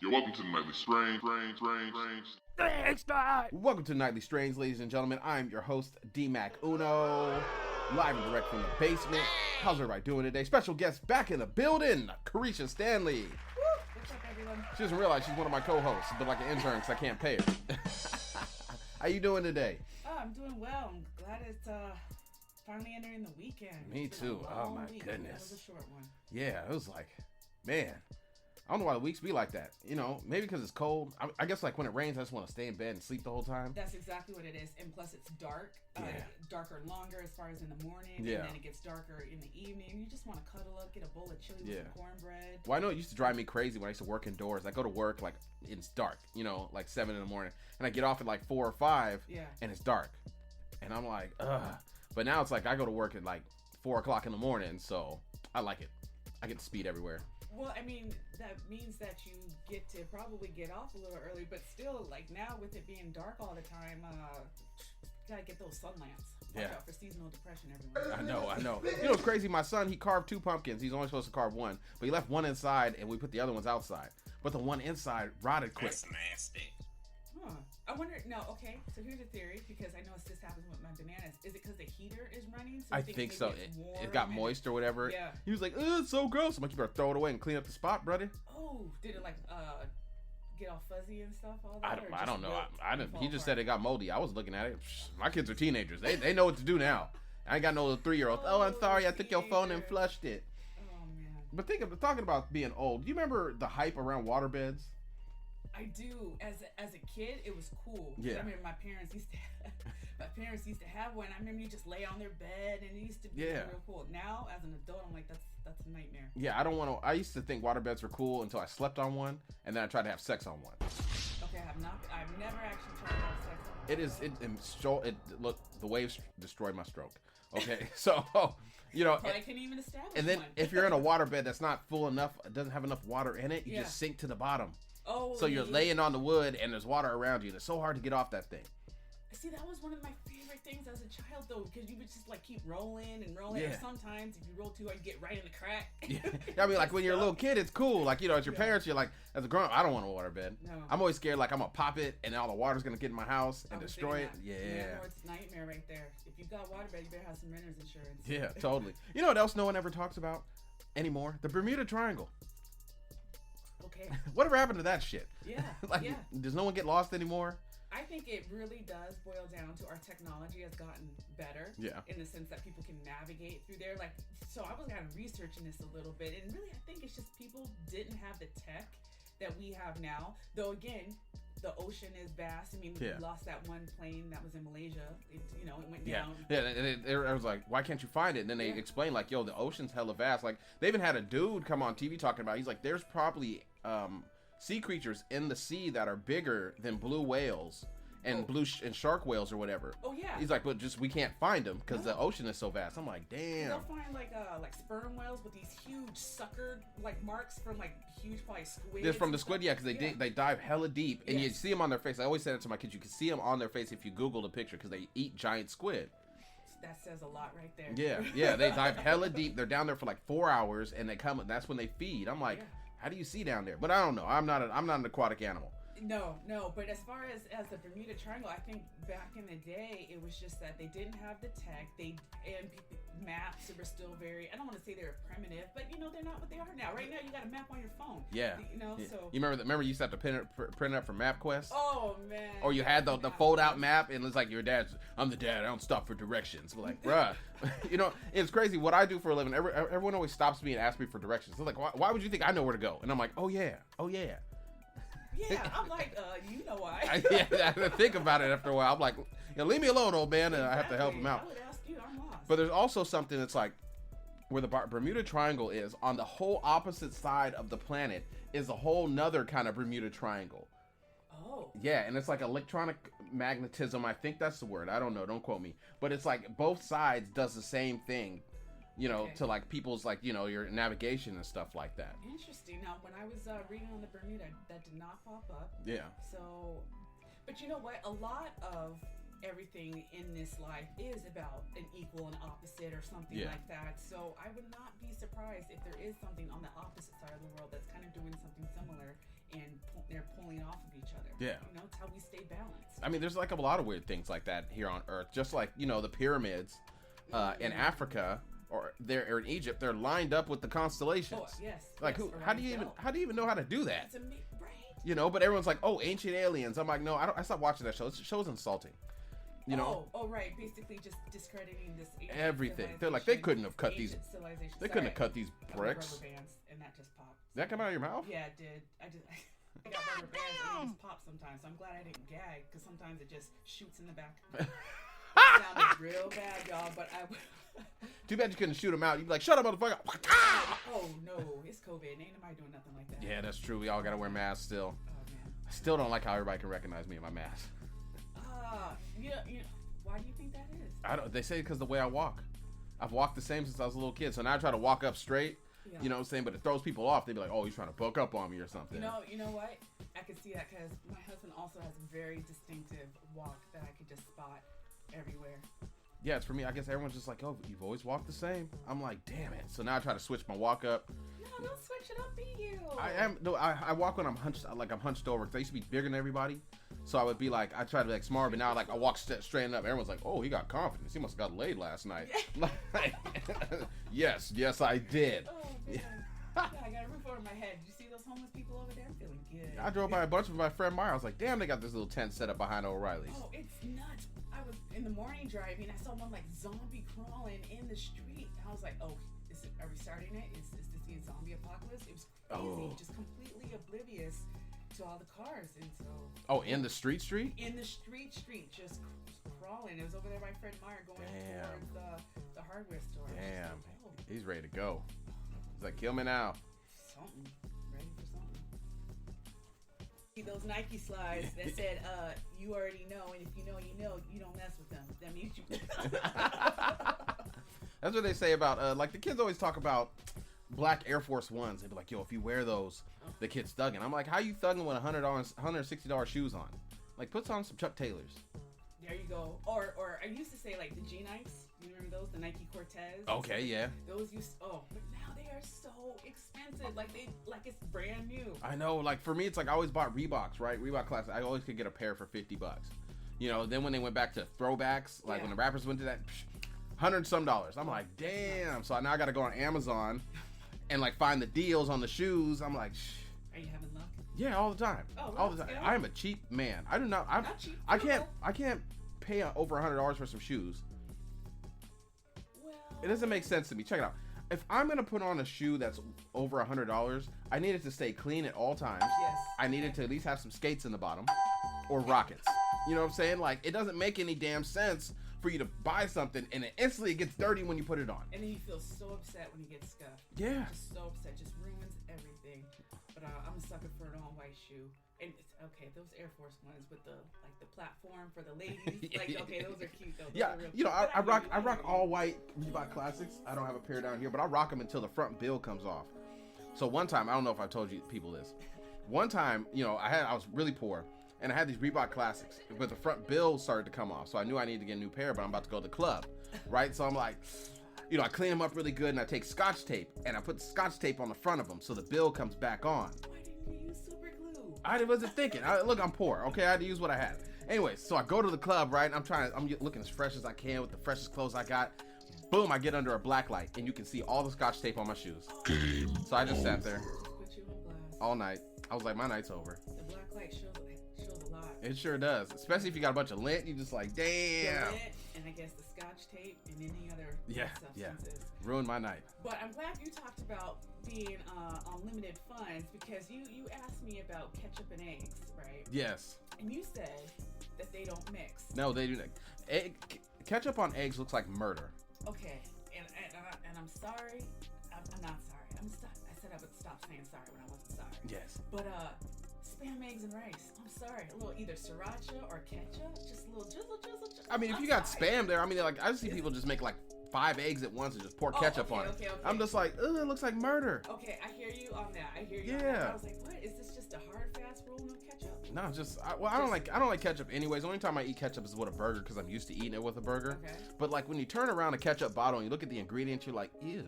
Yo, welcome to the Nightly Strange. Welcome to Nightly Strange, ladies and gentlemen. I'm your host, D-Mac Uno, live and direct from the basement. How's everybody doing today? Special guest back in the building, Karisha Stanley. What's up, everyone? She doesn't realize she's one of my co-hosts, but like an intern because I can't pay her. How you doing today? Oh, I'm doing well. I'm glad it's finally entering the weekend. Me It's been a too. Oh long my week. goodness. That was a short one. Yeah, it was like, man, I don't know why the weeks be like that. You know, maybe because it's cold. I guess like when it rains, I just want to stay in bed and sleep the whole time. That's exactly what it is. And plus, it's dark. Yeah. Darker longer as far as in the morning. Yeah. And then it gets darker in the evening. You just want to cuddle up, get a bowl of chili with some cornbread. Well, I know it used to drive me crazy when I used to work indoors. I go to work like it's dark, you know, like 7 in the morning, and I get off at like 4 or 5, Yeah. and it's dark, and I'm like, ugh. But now it's like I go to work at like 4 o'clock in the morning, so I like it. I get to speed everywhere. Well, I mean, that means that you get to probably get off a little early, but still, like now with it being dark all the time, gotta get those sun lamps. Watch out for seasonal depression, everyone. I know. You know what's crazy? My son, he carved 2 pumpkins. He's only supposed to carve 1, but he left 1 inside, and we put the other ones outside. But the one inside rotted quick. That's nasty. Huh. I wonder. No, okay. So here's a theory, because I know this happens with my bananas. Is it because the heater is running? So I you think maybe so. it's It got warm moist or whatever. Yeah. He was like, ugh, it's so gross. I'm like, you better throw it away and clean up the spot, brother. Oh, did it like get all fuzzy and stuff? All that. I don't know. I didn't. He just said it got moldy. I was looking at it. My kids are teenagers. They know what to do now. I ain't got no 3-year-old. Oh, I'm sorry. I took your phone and flushed it. Oh man. But talking about being old. Do you remember the hype around waterbeds? I do. As a kid, it was cool. Yeah. I remember my parents used to have one. I remember you just lay on their bed, and it used to be real cool. Now, as an adult, I'm like, that's a nightmare. Yeah, I don't want to. I used to think waterbeds were cool until I slept on one, and then I tried to have sex on one. Okay, I've never actually tried to have sex on one. Look, the waves destroyed my stroke. Okay, so you know. But I couldn't even establish And then one. if you're in a waterbed that's not full enough, it doesn't have enough water in it, you just sink to the bottom. Oh, So you're laying on the wood and there's water around you. And it's so hard to get off that thing. See, that was one of my favorite things as a child, though, because you would just like keep rolling and rolling. Yeah. Or sometimes, if you roll too hard, you get right in the crack. Yeah. I mean, like when you're a little kid, it's cool. Like, you know, as your parents, you're like, as a grown up, I don't want a waterbed. No. I'm always scared, like, I'm going to pop it and all the water's going to get in my house and I was destroy it. thinking that. Yeah. Landlord's nightmare right there. If you've got waterbed, you better have some renter's insurance. Yeah, totally. You know what else no one ever talks about anymore? The Bermuda Triangle. Okay. Whatever happened to that shit? Yeah. Like, yeah. does no one get lost anymore? I think it really does boil down to our technology has gotten better. Yeah. In the sense that people can navigate through there. Like, so I was kind of researching this a little bit, and really I think it's just people didn't have the tech that we have now. Though again, the ocean is vast. I mean, we lost that one plane that was in Malaysia. It went down. Yeah, and I was like, why can't you find it? And then they explained, like, yo, the ocean's hella vast. Like, they even had a dude come on TV talking about it. He's like, there's probably sea creatures in the sea that are bigger than blue whales and and shark whales or whatever. Oh yeah. He's like, but just we can't find them because the ocean is so vast. I'm like, damn. They'll find like sperm whales with these huge sucker like marks from like huge probably squid. This from the squid, yeah, because they dive hella deep, and you Yes. see them on their face. I always say that to my kids. You can see them on their face if you Google the picture because they eat giant squid. That says a lot right there. Yeah, they dive hella deep. They're down there for like 4 hours, and they come. And that's when they feed. I'm like, how do you see down there? But I don't know. I'm not an aquatic animal. No, but as far as the Bermuda Triangle, I think back in the day, it was just that they didn't have the tech. Maps were still very, I don't want to say they were primitive, but you know, they're not what they are now. Right now, you got a map on your phone. Yeah. You know, so. You remember you used to have to print it up from MapQuest? Oh, man. Or you had the fold-out map, and it's like your dad's, I'm the dad, I don't stop for directions. We're like, bruh. You know, it's crazy. What I do for a living, everyone always stops me and asks me for directions. They're like, why would you think I know where to go? And I'm like, oh, yeah. Yeah, I'm like, you know why. I have to think about it after a while. I'm like, leave me alone, old man, and I have to help him out. I would ask you, I'm lost. But there's also something that's like, where the Bermuda Triangle is, on the whole opposite side of the planet is a whole nother kind of Bermuda Triangle. Oh. Yeah, and it's like electronic magnetism. I think that's the word. I don't know. Don't quote me. But it's like both sides does the same thing, to like people's like, your navigation and stuff like that. Interesting. Now, when I was reading on the Bermuda, that did not pop up. Yeah. So, but you know what? A lot of everything in this life is about an equal and opposite or something like that. So I would not be surprised if there is something on the opposite side of the world that's kind of doing something similar and leveling off of each other. Yeah. You know, it's how we stay balanced. I mean, there's like a lot of weird things like that here on Earth. Just like, you know, the pyramids in Africa or in Egypt, they're lined up with the constellations. Oh, yes. Like, yes, how do you even know how to do that? It's right. You know, but everyone's like, oh, ancient aliens. I'm like, no, I stopped watching that show. The show's insulting. You know? Oh, right. Basically, just discrediting this. Everything. They're like, they couldn't have cut these. They couldn't have cut these bricks. Rubber bands, and that just popped. Did that come out of your mouth? Yeah, it did. I got rubber bands, and it just popped sometimes. So I'm glad I didn't gag, because sometimes it just shoots in the back. It sounded real bad, y'all. But Too bad you couldn't shoot him out. You'd be like, shut up, motherfucker. Oh no, it's COVID. Ain't nobody doing nothing like that. Yeah, that's true. We all gotta wear masks still. Oh man. I still don't like how everybody can recognize me in my mask. Yeah. Why do you think that is? I don't. They say because the way I walk. I've walked the same since I was a little kid. So now I try to walk up straight. Yeah. You know what I'm saying? But it throws people off. They'd be like, oh, he's trying to buck up on me or something. You know what? I could see that because my husband also has a very distinctive walk that I could just spot everywhere. Yeah, it's for me. I guess everyone's just like, oh, you've always walked the same. I'm like, damn it. So now I try to switch my walk up. No, don't switch it up, be you. I walk when I'm hunched, like I'm hunched over. Cause I used to be bigger than everybody. So I would be like, I try to be like smart, but now like I walk straight up. Everyone's like, oh, he got confidence. He must have got laid last night. yes, I did. Oh, man. Yeah, I got a roof over my head. Did you see those homeless people over there? I'm feeling good. I drove by a bunch with my friend Meyer. I was like, damn, they got this little tent set up behind O'Reilly's. Oh, it's nuts. I was in the morning driving. I saw one like zombie crawling in the street. I was like, oh, are we starting it? Is this the zombie apocalypse? It was crazy. Just completely oblivious to all the cars. And so. Oh, in the street? In the street, just crawling. It was over there by Fred Meyer going towards the hardware store. Damn. Like, oh. He's ready to go. He's like, kill me now. Something. Ready for something. See those Nike slides that said, you already know, and if you know, you don't mess with them. That means you. That's what they say about, like the kids always talk about black Air Force Ones. They be like, yo, if you wear those, the kid's thugging. I'm like, how you thugging with $160 shoes on? Like, put on some Chuck Taylors. There you go. Or I used to say like the G Nikes. You remember those? The Nike Cortez. Okay, yeah. Those but now they are so expensive. Like it's brand new. I know. Like for me, it's like I always bought Reeboks, right? Reebok Classic. I always could get a pair for $50. You know. Then when they went back to throwbacks, like when the rappers went to that, $100 some. I'm like, damn. So now I got to go on Amazon and like find the deals on the shoes. I'm like, Are you having luck? Yeah, all the time. Oh, all the time. I am a cheap man. I do not. Not cheap. I can't pay over $100 for some shoes. Well, it doesn't make sense to me. Check it out. If I'm gonna put on a shoe that's over $100, I need it to stay clean at all times. Yes. I need it to at least have some skates in the bottom, or rockets. You know what I'm saying? Like it doesn't make any damn sense for you to buy something and it instantly gets dirty when you put it on. And then you feel so upset when you get scuffed. Yeah. Just so upset. Just ruins everything. But I'm a sucker for an all-white shoe. And okay, those Air Force Ones with the platform for the ladies. Like okay, those are cute though. Those Yeah, are real you know, cute. I rock all white Reebok Classics. I don't have a pair down here, but I rock them until the front bill comes off. So one time, I don't know if I've told you people this. One time, you know, I was really poor, and I had these Reebok Classics, but the front bill started to come off. So I knew I needed to get a new pair, but I'm about to go to the club, right? So I'm like, you know, I clean them up really good, and I take Scotch tape, and I put the Scotch tape on the front of them, so the bill comes back on. Why didn't you use super glue? I wasn't thinking. Look, I'm poor. Okay, I had to use what I had. Anyway, so I go to the club, right? I'm looking as fresh as I can with the freshest clothes I got. Boom, I get under a black light, and you can see all the Scotch tape on my shoes. So I just sat there Put you on blast. all night. I was like, my night's over. The black light shows a lot. It sure does. Especially if you got a bunch of lint, you just like, damn. The lint, and I guess the Scotch tape and any other substances. Ruined my night. But I'm glad you talked about being on limited funds because you asked me about ketchup and eggs, right? Yes. And you said that they don't mix. No, they do not. Ketchup on eggs looks like murder. Okay, and I'm sorry. I'm not sorry. I said I would stop saying sorry when I wasn't sorry. Yes. But Spam, eggs, and rice. I'm sorry. A little either sriracha or ketchup. Just a little drizzle. I mean, if you got Spam there, I mean, like I see people just make like 5 eggs at once and just pour ketchup on it. Okay. I'm just like, ugh, it looks like murder. Okay, I hear you on that. I hear you. Yeah. On that. I was like, what? Is this just a hard, fast rule? No ketchup? No, I don't like ketchup anyways. The only time I eat ketchup is with a burger because I'm used to eating it with a burger. Okay. But like when you turn around a ketchup bottle and you look at the ingredients, you're like, ew.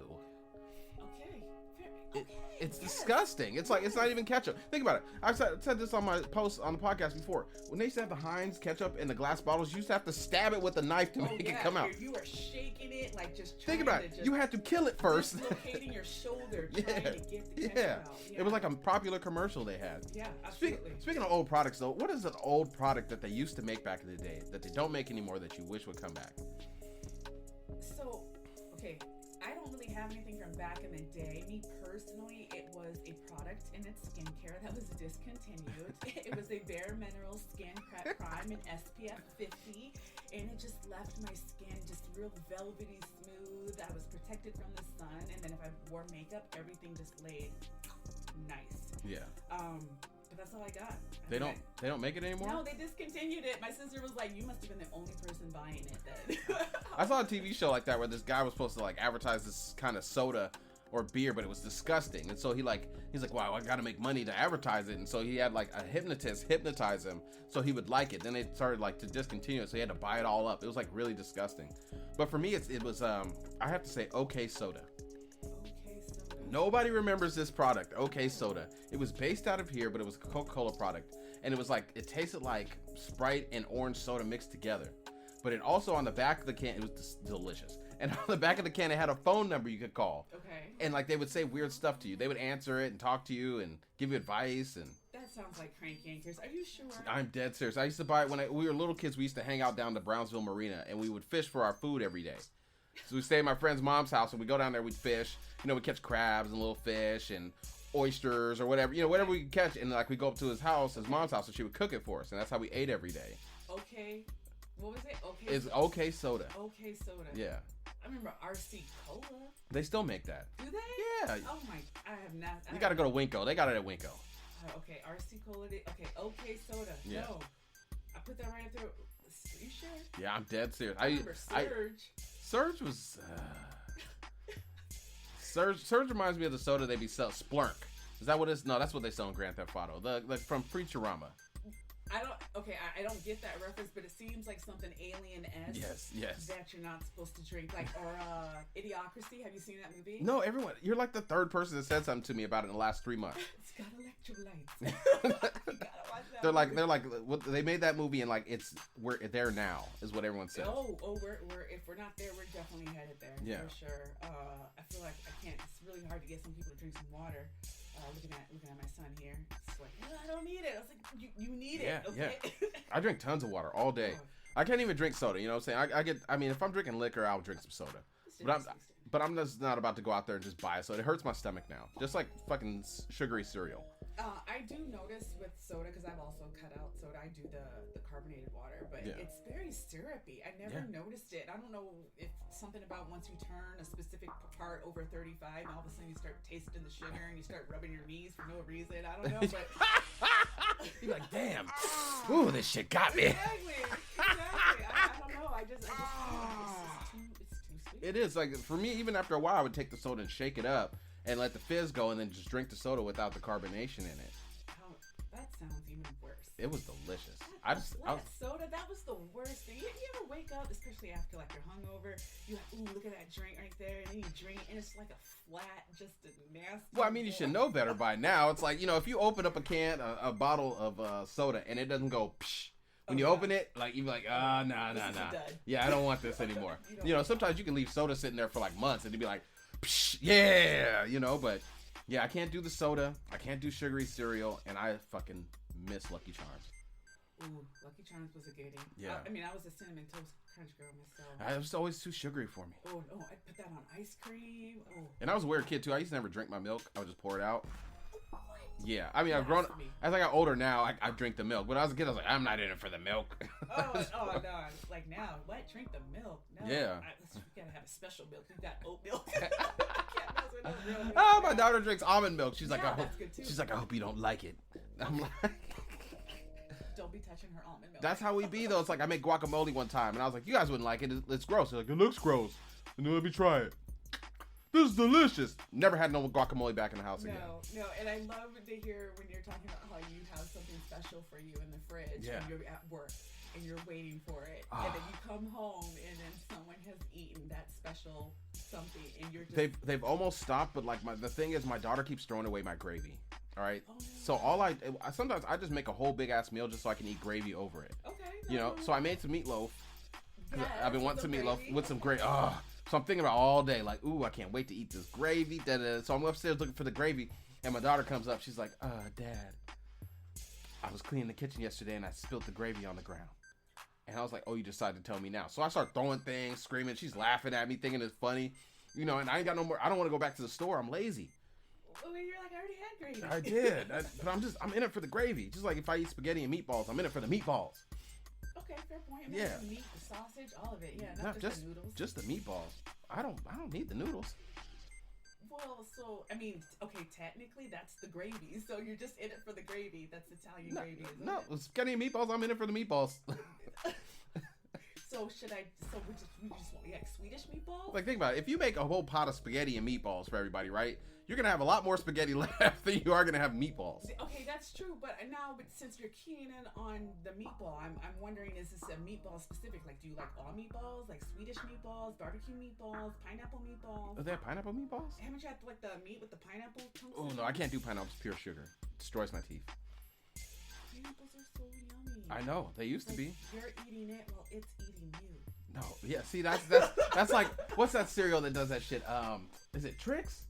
Okay. It's disgusting. It's like, it's not even ketchup. Think about it. I've said this on my post on the podcast before. When they used to have the Heinz ketchup in the glass bottles, you used to have to stab it with a knife to make it come out. You were shaking it, like just think about it. You had to kill it first. Dislocating your shoulder, trying to get the ketchup out. Yeah. It was like a popular commercial they had. Yeah, absolutely. Speaking of old products, though, what is an old product that they used to make back in the day that they don't make anymore that you wish would come back? So, okay, I don't really have anything from back in the day. Me personally, it was a product in its skincare that was discontinued. It was a Bare Minerals Skin Prep Prime in SPF 50, and it just left my skin just real velvety smooth. I was protected from the sun, and then if I wore makeup, everything just laid nice. Yeah. But that's all I got. They don't make it anymore? No, they discontinued it. My sister was like, "You must have been the only person buying it then." I saw a TV show like that where this guy was supposed to like advertise this kind of soda or beer, but it was disgusting. And so he's like, wow, I got to make money to advertise it. And so he had like a hypnotist hypnotize him so he would like it. Then they started like to discontinue it, so he had to buy it all up. It was like really disgusting. But for me, it was I have to say OK Soda. Nobody remembers this product, OK Soda. It was based out of here, but it was a Coca-Cola product. And it was like, it tasted like Sprite and orange soda mixed together. But it also, on the back of the can, it was delicious. And on the back of the can, it had a phone number you could call. Okay. And like, they would say weird stuff to you. They would answer it and talk to you and give you advice. And that sounds like crank yankers. Are you sure? I'm dead serious. I used to buy it when we were little kids. We used to hang out down the Brownsville Marina, and we would fish for our food every day. So we'd stay at my friend's mom's house, and we'd go down there, we'd fish. You know, we'd catch crabs and little fish and oysters or whatever, you know, whatever we could catch. And like, we'd go up to his house, his mom's house, and she would cook it for us. And that's how we ate every day. Okay. What was it? Okay. It's OK Soda. OK Soda. Yeah. I remember RC Cola. They still make that. Do they? Yeah. Oh my, I have not. You got to go to Winco. They got it at Winco. Okay, RC Cola. Okay, OK Soda. Yeah. No. I put that right up there. Are you sure? Yeah, I'm dead serious. I remember Surge. Surge was... Surge reminds me of the soda they be selling. Splunk. Is that what it's? No, that's what they sell in Grand Theft Auto. The from Futurama. I don't get that reference, but it seems like something alien-esque. Yes. That you're not supposed to drink. Like, or Idiocracy. Have you seen that movie? No, everyone. You're like the third person that said something to me about it in the last 3 months. It's got electrolytes. You gotta watch that. They're like, they made that movie and like we're there now is what everyone says. Oh, we're if we're not there, we're definitely headed there. Yeah. For sure. I feel like I can't. It's really hard to get some people to drink some water. Looking at my son here, it's like, no, I don't need it. I was like, you need it. Okay? Yeah. I drink tons of water all day. I can't even drink soda. You know what I'm saying? I mean, if I'm drinking liquor, I'll drink some soda. But I'm just not about to go out there and just buy a soda. It hurts my stomach now. Just like fucking sugary cereal. I do notice with soda, because I've also cut out soda. I do the carbonated water, but it's very syrupy. I never noticed it. I don't know if something about once you turn a specific part over 35, and all of a sudden you start tasting the sugar and you start rubbing your knees for no reason. I don't know, but you're like, damn, ooh, this shit got me. Exactly. I don't know. I just it's too sweet. It is like, for me, even after a while, I would take the soda and shake it up and let the fizz go, and then just drink the soda without the carbonation in it. Oh, that sounds even worse. It was delicious. Soda, that was the worst thing. You ever wake up, especially after like you're hungover, you look at that drink right there, and then you drink, and it's like a flat, just a nasty. Well, I mean, you should know better by now. It's like, you know, if you open up a bottle of soda, and it doesn't go psh. When you open it, like, you're like, nah. Yeah, I don't want this anymore. You know, sometimes you can leave soda sitting there for like months, and it'd be like, psh, yeah, you know, but yeah, I can't do the soda. I can't do sugary cereal, and I fucking miss Lucky Charms. Ooh, Lucky Charms was a goodie. Yeah. I mean, I was a Cinnamon Toast Crunch girl myself. It was always too sugary for me. Oh, no, I'd put that on ice cream. Oh. And I was a weird kid, too. I used to never drink my milk. I would just pour it out. What? Yeah. I mean, I've grown... As I got older now, I drink the milk. When I was a kid, I was like, I'm not in it for the milk. Oh, no. Like, now, what? Drink the milk? No. Yeah. We gotta have a special milk. We got oat milk. I can't mess with no real milk. Oh, my daughter drinks almond milk. She's like, I hope you don't like it. I'm like... Don't be touching her almond milk. That's how we be, though. It's like, I made guacamole one time, and I was like, you guys wouldn't like it. It's gross. They're like, it looks gross. And then let me try it. This is delicious. Never had no guacamole back in the house again. No, and I love to hear when you're talking about how you have something special for you in the fridge when you're at work and you're waiting for it. And then you come home and then someone has eaten that special something and you're just... They've almost stopped, but like the thing is, my daughter keeps throwing away my gravy. All right, Oh, no. so sometimes I just make a whole big ass meal just so I can eat gravy over it. Okay. You know, so I made some meatloaf. 'Cause Yes, I've been wanting some meatloaf with some gravy. Oh, so I'm thinking about all day, like, ooh, I can't wait to eat this gravy. Da-da. So I'm upstairs looking for the gravy, and my daughter comes up. She's like, Dad, I was cleaning the kitchen yesterday and I spilled the gravy on the ground. And I was like, oh, you decided to tell me now. So I start throwing things, screaming. She's laughing at me, thinking it's funny. You know, and I ain't got no more. I don't want to go back to the store. I'm lazy. Well, you're like, I already had gravy. I did. But I'm in it for the gravy. Just like if I eat spaghetti and meatballs, I'm in it for the meatballs. Okay, fair point. Yeah. The meat, the sausage, all of it. Yeah, Not just the noodles. just the meatballs. I don't need the noodles. Well, so, I mean, okay, technically that's the gravy. So you're just in it for the gravy. That's Italian gravy, isn't No, it? spaghetti and meatballs, I'm in it for the meatballs. So we just want like Swedish meatballs? Like, think about it. If you make a whole pot of spaghetti and meatballs for everybody, right? You're going to have a lot more spaghetti left than you are going to have meatballs. Okay, that's true. But now, since you're keying in on the meatball, I'm wondering, is this a meatball specific? Like, do you like all meatballs? Like Swedish meatballs, barbecue meatballs, pineapple meatballs? Are there pineapple meatballs? Haven't you had like the meat with the pineapple chunks? Oh, in no, it? I can't do pineapple. It's pure sugar. It destroys my teeth. Pineapples are so yummy. I know. They used to be. You're eating it while it's eating you. No, yeah, see, that's like, what's that cereal that does that shit? Is it Trix?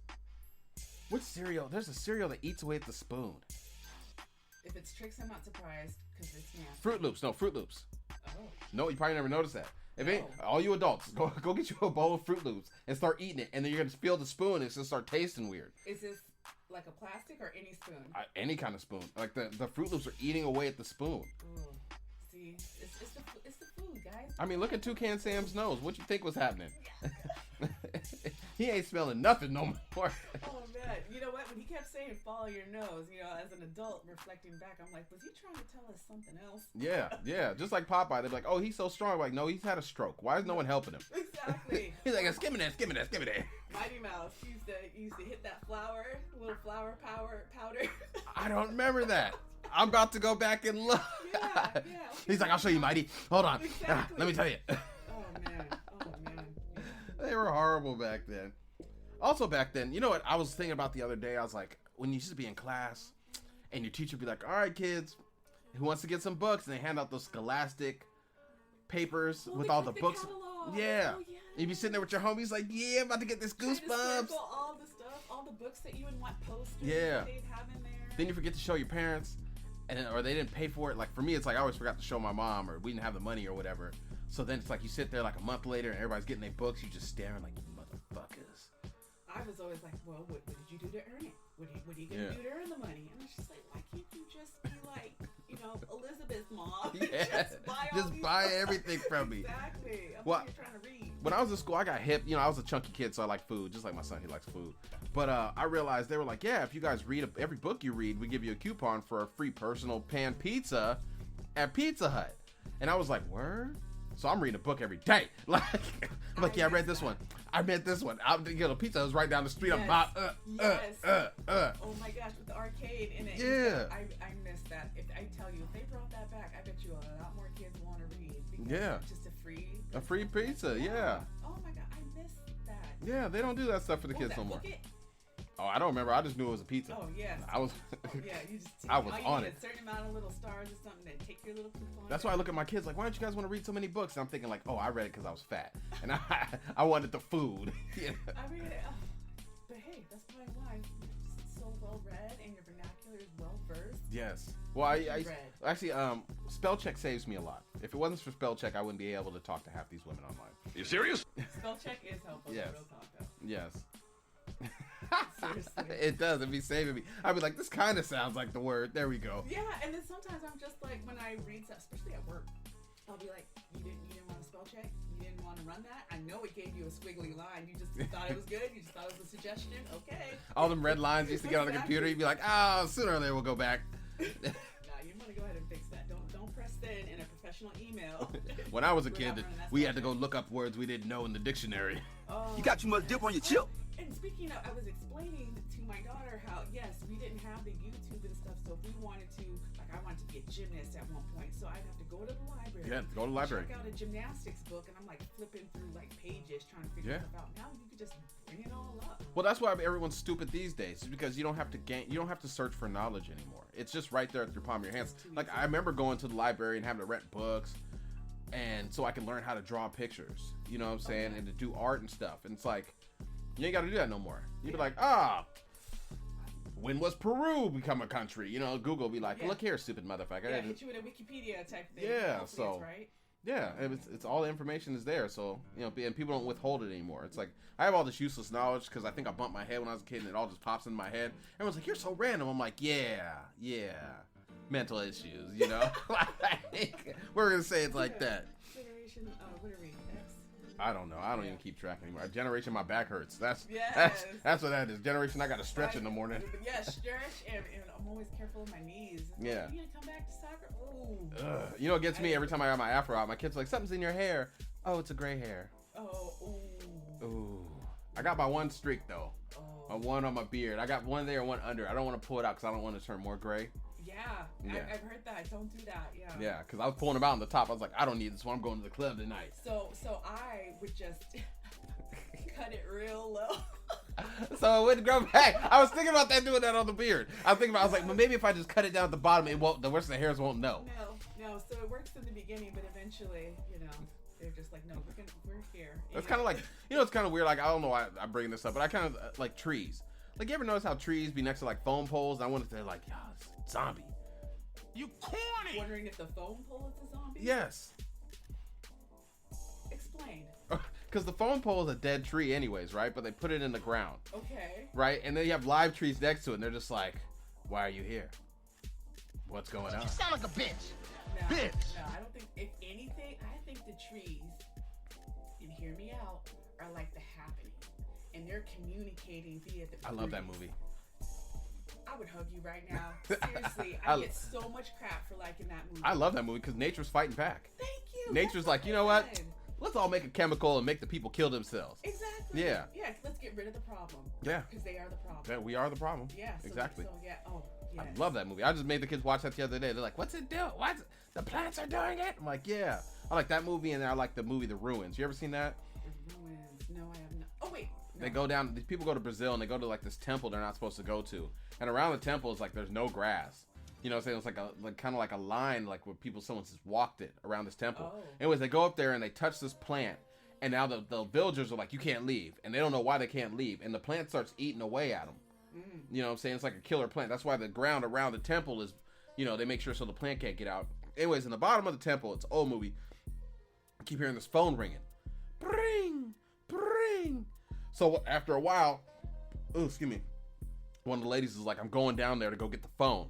Which cereal? There's a cereal that eats away at the spoon. If it's Trix, I'm not surprised because it's nasty. Fruit Loops. No, Fruit Loops. Oh. No, you probably never noticed that. If ain't, all you adults, go get you a bowl of Fruit Loops and start eating it, and then you're gonna feel the spoon and it's gonna start tasting weird. Is this like a plastic or any spoon? Any kind of spoon. Like the Fruit Loops are eating away at the spoon. Ooh. See, it's the food, guys. I mean, look at Toucan Sam's nose. What you think was happening? He ain't smelling nothing no more. Oh man, you know what? When he kept saying "follow your nose," you know, as an adult reflecting back, I'm like, was he trying to tell us something else? Yeah. Just like Popeye, they're like, oh, he's so strong. I'm like, no, he's had a stroke. Why is no one helping him? Exactly. He's like, give me that. Mighty Mouse used to hit that little flour powder. I don't remember that. I'm about to go back and look. Yeah. He's like, I'll show you, Mighty. Hold on. Exactly. Let me tell you. Oh man. They were horrible back then. Also back then, you know what I was thinking about the other day? I was like, when you used to be in class and your teacher would be like, all right, kids, who wants to get some books? And they hand out those scholastic papers with all the books. Catalog. Yeah. Oh, yeah. You'd be sitting there with your homies like, yeah, I'm about to get this Trying to goosebumps. circle all the stuff, all the books that you would want posters Yeah. that they'd have in there. Then you forget to show your parents, or they didn't pay for it. Like for me, it's like I always forgot to show my mom, or we didn't have the money or whatever. So then it's like you sit there like a month later and everybody's getting their books. You just staring like, you motherfuckers. I was always like, well, what did you do to earn it? What are you gonna do to earn the money? And I was just like, why can't you just be like, you know, Elizabeth's mom? Yeah. Just buy everything from me. Exactly. I'm Well, here trying to read. when I was in school, I got hip. You know, I was a chunky kid, so I like food, just like my son. He likes food. But I realized they were like, yeah, if you guys read every book you read, we give you a coupon for a free personal pan pizza at Pizza Hut. And I was like, word? So I'm reading a book every day. Like, I'm like, yeah, I read this one. I'm you know, Pizza Hut was right down the street. Yes. I'm about, Oh my gosh, with the arcade in it. Yeah. I missed that. If I tell you, if they brought that back, I bet you a lot more kids want to read. Because Yeah. it's just A free pizza, yeah. Oh my god, I missed that. Yeah, they don't do that stuff for the What was kids that, no more. Book It? Oh, I don't remember. I just knew it was a pizza. Oh yes. I was. Yeah, you just. I was you on need it. A certain amount of little stars or something that take your little coupon. That's why I look at my kids like, why don't you guys want to read so many books? And I'm thinking like, oh, I read it because I was fat, and I wanted the food. Yeah. I mean, but hey, that's probably why you're just so well read and your vernacular is well versed. Yes. Well, I Read. actually spell check saves me a lot. If it wasn't for spell check, I wouldn't be able to talk to half these women online. You serious? Spell check is helpful. Yes. Real talk though. Yes. Seriously. It does. It'd be saving me. I'd be like, this kind of sounds like the word. There we go. Yeah, and then sometimes I'm just like, when I read stuff, especially at work, I'll be like, you didn't want to spell check? You didn't want to run that? I know it gave you a squiggly line. You just thought it was good. You just thought it was a suggestion. Okay. All them red lines used to get on the computer. You'd be like, oh, sooner or later we'll go back. Nah, you want to go ahead and fix that. Don't press send in a professional email. When I was a We're kid, not running that we spell had to go check. look up words we didn't know in the dictionary. Oh. You got too much dip on your chip. And speaking of, I was explaining to my daughter how, yes, we didn't have the YouTube and stuff, so if we wanted to, like, I wanted to be a gymnast at one point, so I'd have to go to the library. Yeah, go to the library. Check out a gymnastics book, and I'm like flipping through like pages trying to figure stuff out. Now you can just bring it all up. Well, that's why everyone's stupid these days. Is because you don't have to search for knowledge anymore. It's just right there at your palm of your hands. Like I remember going to the library and having to rent books, and so I can learn how to draw pictures. You know what I'm saying, and to do art and stuff. And it's like you ain't got to do that no more. You'd be like, when was Peru become a country? You know, Google be like, look here, stupid motherfucker. Yeah, hit you with a Wikipedia type thing. Yeah, hopefully so it's right. yeah, it's all the information is there. So you know, and people don't withhold it anymore. It's like I have all this useless knowledge because I think I bumped my head when I was a kid, and it all just pops in my head. Everyone's like, "You're so random." I'm like, "Yeah, mental issues." You know, we're gonna say it's like that. Generation, what are we? X? I don't know. I don't even keep track anymore. Generation, my back hurts. That's what that is. Generation, I got to stretch in the morning. Yeah, stretch, and I'm always careful of my knees. Yeah. You gonna come back to soccer? Ooh. You know what gets me every time I got my afro out? My kid's like, something's in your hair. Oh, it's a gray hair. Oh, ooh. I got my one streak though. One on my beard. I got one there and one under. I don't want to pull it out because I don't want to turn more gray. Yeah. I've heard that. Don't do that. Yeah. Yeah, because I was pulling them out on the top. I was like, I don't need this one. I'm going to the club tonight. So I would just cut it real low. So it wouldn't grow back. I was thinking about doing that on the beard. I was like, well, maybe if I just cut it down at the bottom, it won't. The rest of the hairs won't know. No. So it works in the beginning, but eventually, they're just like, no, we're here. It's kind of like, it's kind of weird. Like I don't know why I'm bringing this up, but I kind of like trees. Like you ever notice how trees be next to like phone poles? And I wonder if they're like, it's a zombie. You corny. Wondering if the phone pole is a zombie? Yes. Explain. Because the phone pole is a dead tree anyways, right? But they put it in the ground. Okay. Right? And then you have live trees next to it, and they're just like, why are you here? What's going on? You sound like a bitch. No, I don't think, if anything, I think the trees, and hear me out, are like the happening. And they're communicating via the I love that movie. I would hug you right now. Seriously, I get so much crap for liking that movie. I love that movie because nature's fighting back. Thank you. Nature's like, you know what? Let's all make a chemical and make the people kill themselves. Exactly. Yeah. Yeah, let's get rid of the problem. Yeah. Because they are the problem. Yeah, we are the problem. Yeah. Exactly. Yes. I love that movie. I just made the kids watch that the other day. They're like, what's it do? The plants are doing it? I'm like, yeah. I like that movie, and I like the movie The Ruins. You ever seen that? The Ruins. No, I have not. Oh, wait. No. They go down, these people go to Brazil, and they go to like this temple they're not supposed to go to. And around the temple is like there's no grass. You know what I'm saying? It's like kind of like a line, like where someone just walked it around this temple. Oh. Anyways, they go up there and they touch this plant. And now the villagers are like, you can't leave. And they don't know why they can't leave. And the plant starts eating away at them. You know what I'm saying? It's like a killer plant. That's why the ground around the temple is, they make sure so the plant can't get out. Anyways, in the bottom of the temple, it's an old movie. I keep hearing this phone ringing. Bring, bring. So after a while, excuse me, one of the ladies is like, I'm going down there to go get the phone.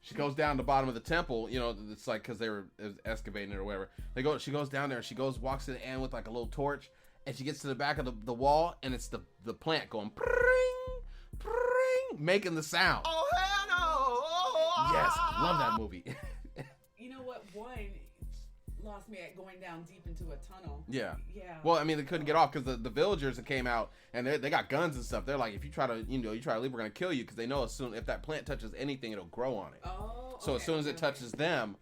She goes down the bottom of the temple, it's like because they were excavating it or whatever. She goes down there and she walks to the end with like a little torch, and she gets to the back of the wall, and it's the plant going pring, pring, making the sound. Oh hell no! Yes, love that movie. You know what? One lost me at going down deep into a tunnel. Yeah. Yeah. Well, I mean, they couldn't get off because the villagers that came out and they got guns and stuff. They're like, if you try to, you try to leave, we're gonna kill you because they know if that plant touches anything, it'll grow on it. Oh. So as soon as it touches them,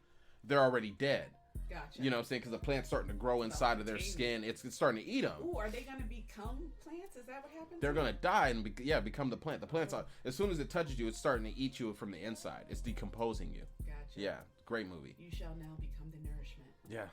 they're already dead. Gotcha. You know what I'm saying? Because the plant's starting to grow inside of their skin. It's starting to eat them. Ooh, are they gonna become plants? Is that what happens? They're gonna die and become the plant. The plant's as soon as it touches you, it's starting to eat you from the inside. It's decomposing you. Gotcha. Yeah, great movie. You shall now become the nourishment. Yeah.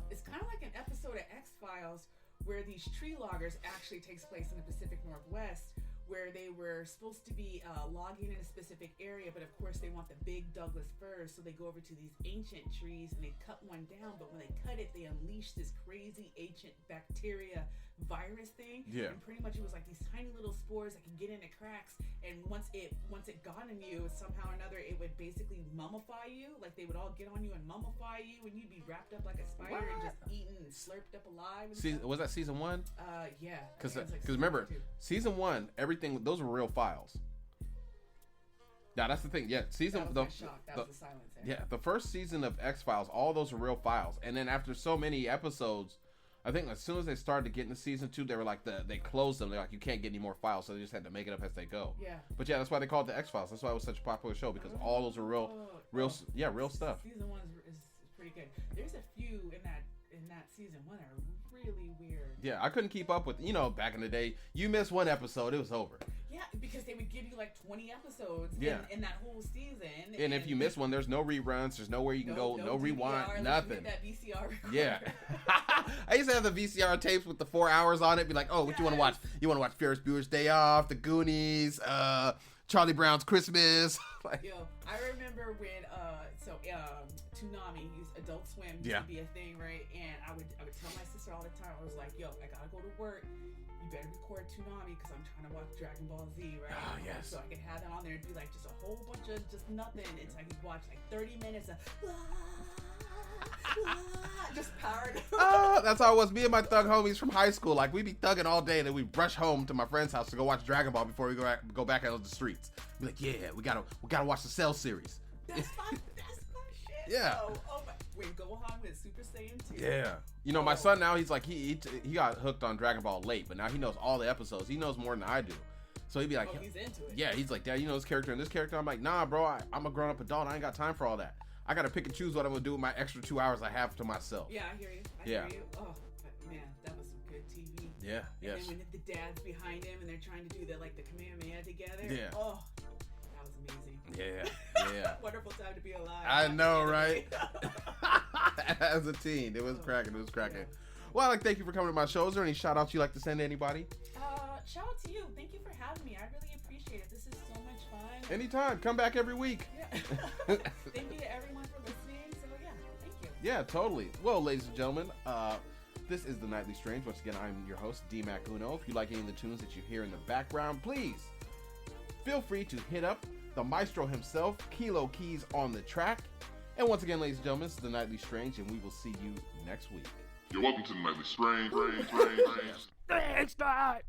It's kind of like an episode of X-Files where these tree loggers actually takes place in the Pacific Northwest, where they were supposed to be logging in a specific area, but of course they want the big Douglas firs, so they go over to these ancient trees and they cut one down, but when they cut it, they unleash this crazy ancient bacteria virus thing. Yeah. And pretty much it was like these tiny little spores that can get into cracks, and once it got in you, somehow or another, it would basically mummify you. Like they would all get on you and mummify you, and you'd be wrapped up like a spider and just eaten and slurped up alive. And Was that season 1? Yeah. Because like remember, two. season 1, everything, those were real files. Now that's the thing. Yeah, That was the silence there. Yeah, the first season of X-Files, all those are real files. And then after so many episodes, I think as soon as they started to get into season 2, they were like they closed them. They're like, you can't get any more files, so they just had to make it up as they go. Yeah. But yeah, that's why they called it the X-Files. That's why it was such a popular show, because all those are real stuff. Season 1 is pretty good. There's a few in that season 1 that are really weird. Yeah, I couldn't keep up with, back in the day, you miss one episode, it was over. Yeah, because they would give you like 20 episodes in that whole season. And if you miss one, there's no reruns, there's nowhere you can go, no rewind, nothing. That VCR recorder. Yeah. I used to have the VCR tapes with the 4 hours on it, be like, oh, what you want to watch? You want to watch Ferris Bueller's Day Off, The Goonies, Charlie Brown's Christmas. Yo, I remember when Toonami, Adult Swim used to be a thing, right? And I would tell my sister all the time, I was like, yo, I gotta go to work. You better record Toonami because I'm trying to watch Dragon Ball Z, right? Oh, yes. So I could have that on there and do like just a whole bunch of just nothing. And so I could watch like 30 minutes of just powered up. Oh, that's how it was. Me and my thug homies from high school, like we'd be thugging all day, and then we'd rush home to my friend's house to go watch Dragon Ball before we go back out on the streets. Be like, yeah, we gotta watch the Cell series. That's my shit. Yeah. Oh my. When Gohan with Super Saiyan 2. Yeah. My son now, he's like, he got hooked on Dragon Ball late, but now he knows all the episodes. He knows more than I do. So he'd be like, he's into it. Yeah, he's like, Dad, you know this character and this character? I'm like, nah, bro, I'm a grown-up adult. I ain't got time for all that. I gotta pick and choose what I'm gonna do with my extra 2 hours I have to myself. Yeah, I hear you. I hear you. Oh, man, that was some good TV. Yeah, and then when the dad's behind him and they're trying to do the Kamehameha together. Yeah. Oh, that was amazing. Yeah. Wonderful time to be alive. I know, right? As a teen, it was cracking. Yeah. Well, I'd like to thank you for coming to my show. Is there any shout outs you'd like to send to anybody? Shout out to you. Thank you for having me. I really appreciate it. This is so much fun. Anytime. Come back every week. Yeah. Thank you to everyone for listening. So yeah, thank you. Yeah, totally. Well, ladies and gentlemen, this is the Nightly Strange. Once again, I'm your host, D-Mac Uno. If you like any of the tunes that you hear in the background, please feel free to hit up the maestro himself, Keyz, on the track. And once again, ladies and gentlemen, this is the Nightly Strange, and we will see you next week. You're welcome to the Nightly Strange. Thanks, God.